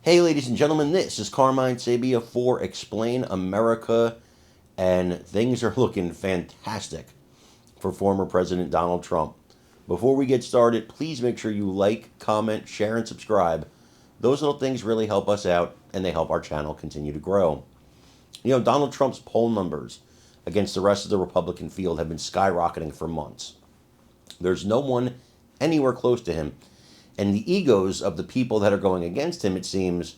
Hey, ladies and gentlemen, this is Carmine Sabia for Explain America, and things are looking fantastic for former President Donald Trump. Before we get started, please make sure you like, comment, share, and subscribe. Those little things really help us out, and they help our channel continue to grow. You know, Donald Trump's poll numbers against the rest of the Republican field have been skyrocketing for months. There's no one anywhere close to him. And the egos of the people that are going against him, it seems,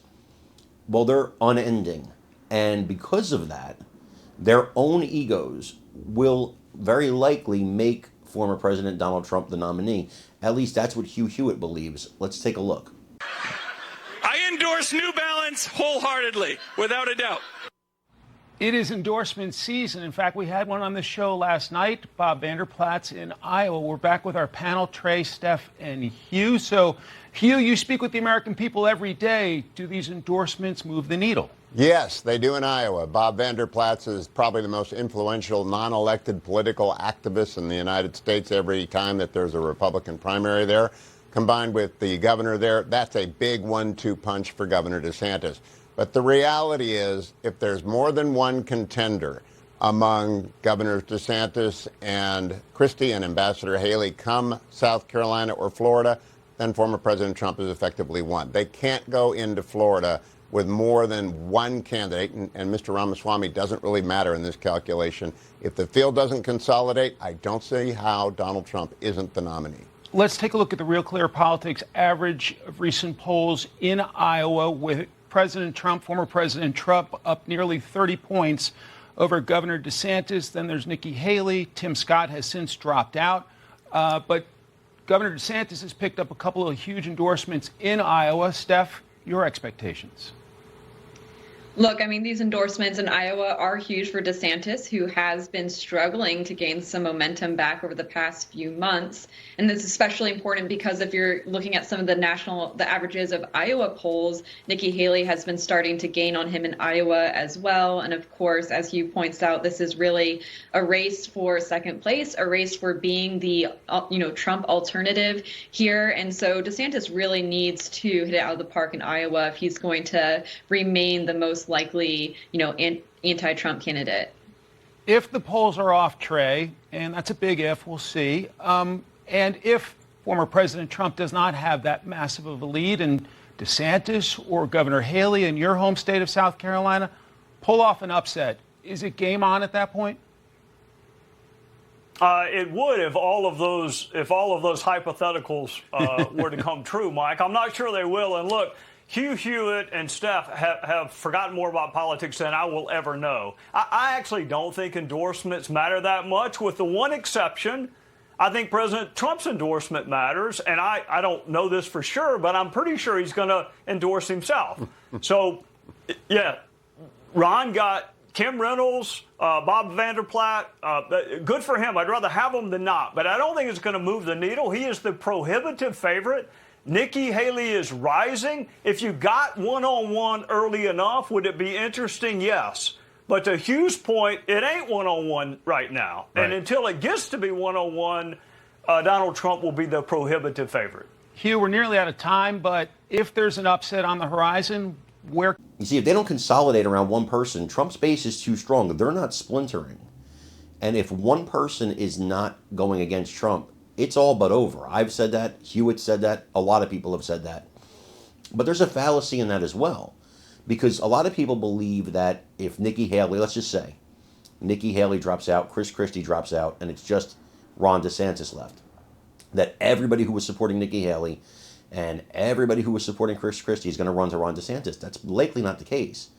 well, they're unending. And because of that, their own egos will very likely make former President Donald Trump the nominee. At least that's what Hugh Hewitt believes. Let's take a look. I endorse New Balance wholeheartedly, without a doubt. It is endorsement season. In fact, we had one on the show last night, Bob Vanderplaats in Iowa. We're back with our panel, Trey, Steph, and Hugh. So, Hugh, you speak with the American people every day. Do these endorsements move the needle? Yes, they do in Iowa. Bob Vanderplaats is probably the most influential non-elected political activist in the United States every time that there's a Republican primary there. Combined with the governor there, that's a big 1-2 punch for Governor DeSantis. But the reality is, if there's more than one contender among Governors DeSantis and Christie and Ambassador Haley come South Carolina or Florida, then former President Trump has effectively won. They can't go into Florida with more than one candidate, and Mr. Ramaswamy doesn't really matter in this calculation. If the field doesn't consolidate, I don't see how Donald Trump isn't the nominee. Let's take a look at the Real Clear Politics average of recent polls in Iowa with President Trump, former President Trump, up nearly 30 points over Governor DeSantis. Then there's Nikki Haley. Tim Scott has since dropped out. But Governor DeSantis has picked up a couple of huge endorsements in Iowa. Steph, your expectations? Look, I mean, these endorsements in Iowa are huge for DeSantis, who has been struggling to gain some momentum back over the past few months. And this is especially important because if you're looking at some of the averages of Iowa polls, Nikki Haley has been starting to gain on him in Iowa as well. And of course, as Hugh points out, this is really a race for second place, a race for being the, Trump alternative here. And so DeSantis really needs to hit it out of the park in Iowa if he's going to remain the most likely, anti-Trump candidate. If the polls are off, Trey, and that's a big if, we'll see, and if former President Trump does not have that massive of a lead and DeSantis or Governor Haley in your home state of South Carolina pull off an upset, is it game on at that point? It would if all of those hypotheticals were to come true, Mike. I'm not sure they will. And look, Hugh Hewitt and Steph have forgotten more about politics than I will ever know. I actually don't think endorsements matter that much, with the one exception. I think President Trump's endorsement matters, and I don't know this for sure, but I'm pretty sure he's going to endorse himself. So, yeah, Ron got Kim Reynolds, Bob Vanderplaat. Good for him. I'd rather have him than not, but I don't think it's going to move the needle. He is the prohibitive favorite. Nikki Haley is rising. If you got one-on-one early enough, would it be interesting? Yes. But to Hugh's point, it ain't one-on-one right now. Right. And until it gets to be one-on-one, Donald Trump will be the prohibitive favorite. Hugh, we're nearly out of time, but if there's an upset on the horizon, where... You see, if they don't consolidate around one person, Trump's base is too strong. They're not splintering. And if one person is not going against Trump, it's all but over. I've said that. Hewitt said that. A lot of people have said that. But there's a fallacy in that as well. Because a lot of people believe that if Nikki Haley, let's just say, Nikki Haley drops out, Chris Christie drops out, and it's just Ron DeSantis left, that everybody who was supporting Nikki Haley and everybody who was supporting Chris Christie is going to run to Ron DeSantis. That's likely not the case.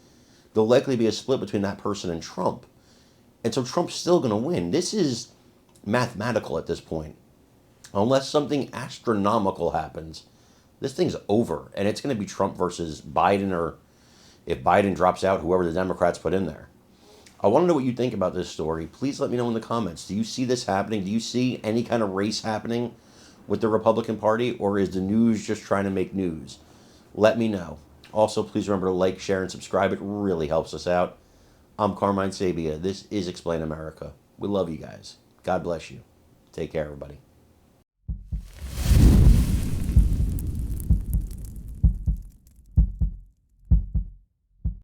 There'll likely be a split between that person and Trump. And so Trump's still going to win. This is mathematical at this point. Unless something astronomical happens, this thing's over. And it's going to be Trump versus Biden, or if Biden drops out, whoever the Democrats put in there. I want to know what you think about this story. Please let me know in the comments. Do you see this happening? Do you see any kind of race happening with the Republican Party? Or is the news just trying to make news? Let me know. Also, please remember to like, share, and subscribe. It really helps us out. I'm Carmine Sabia. This is Explain America. We love you guys. God bless you. Take care, everybody.